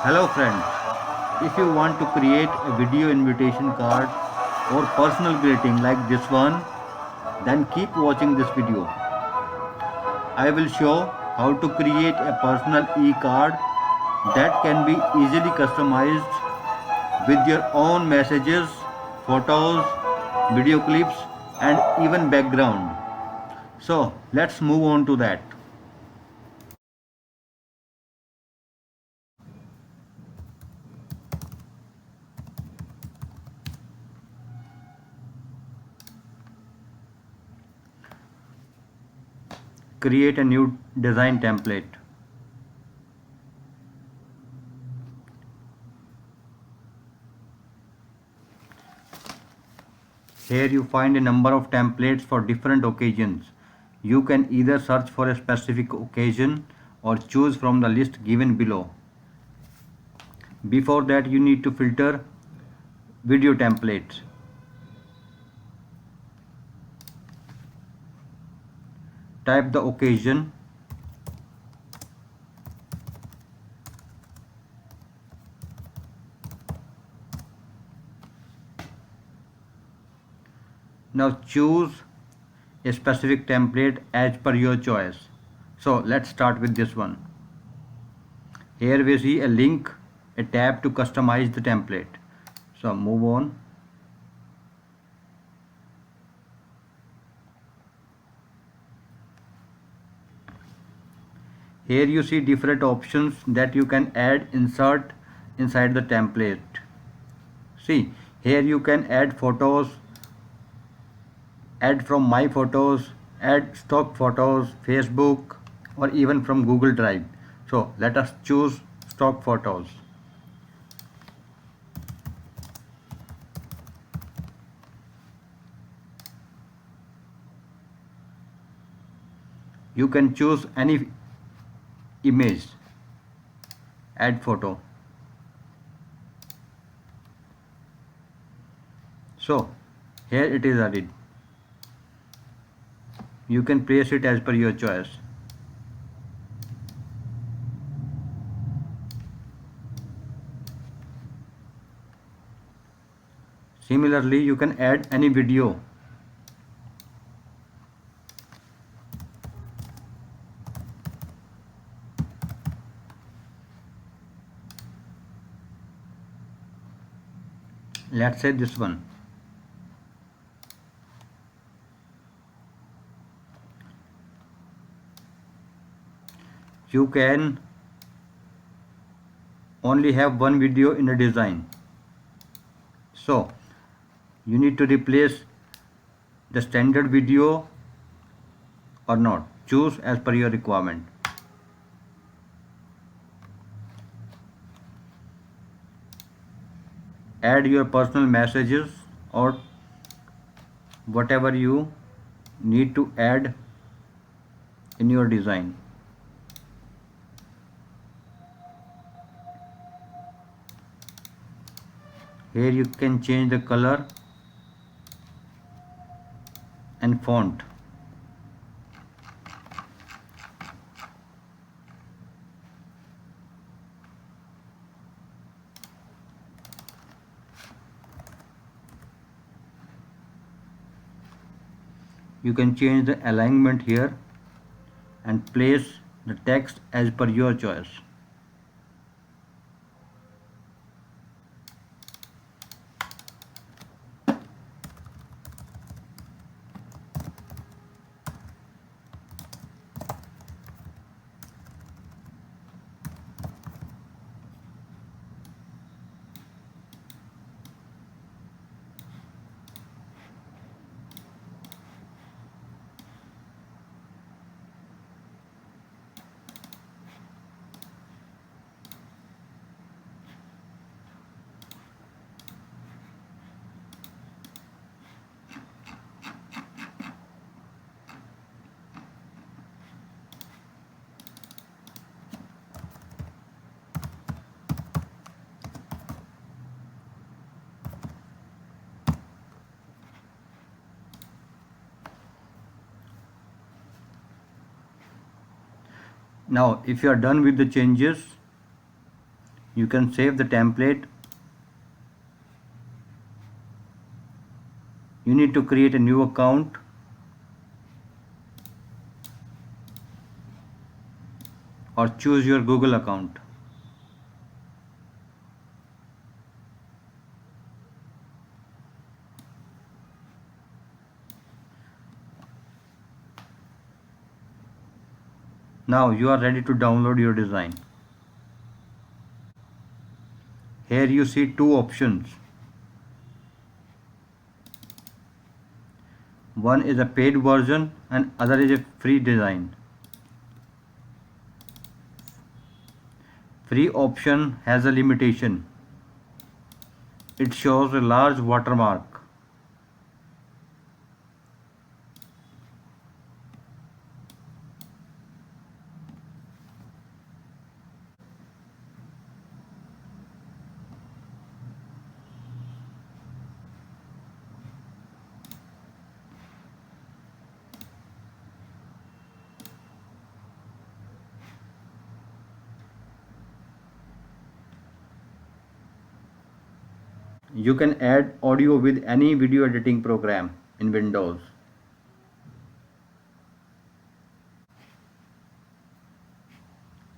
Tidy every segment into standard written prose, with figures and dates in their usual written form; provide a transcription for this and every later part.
Hello friends, if you want to create a video invitation card or personal greeting like this one, then keep watching this video. I will show how to create a personal e-card that can be easily customized with your own messages, photos, video clips and even background. So let's move on to that. Create a new design template. Here you find a number of templates for different occasions. You can either search for a specific occasion or choose from the list given below. Before that, you need to filter video templates. Type the occasion. Now choose a specific template as per your choice. So let's start with this one. Here we see a link, a tab to customize the template. So move on. Here you see different options that you can add, insert inside the template. See, here you can add photos, add from my photos, add stock photos, Facebook or even from Google Drive. So let us choose stock photos. You can choose any image, add photo. So here it is added. You can place it as per your choice. Similarly, you can add any video. Let's say this one. You can only have one video in a design. So you need to replace the standard video or not. Choose as per your requirement. Add your personal messages or whatever you need to add in your design. Here you can change the color and font. You can change the alignment here and place the text as per your choice. Now if you are done with the changes, You can save the template. You need to create a new account. Or choose your Google account. Now you are ready to download your design. Here you see two options. One is a paid version and other is a free design. Free option has a limitation. It shows a large watermark. You can add audio with any video editing program in Windows.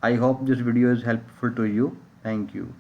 I hope this video is helpful to you. Thank you.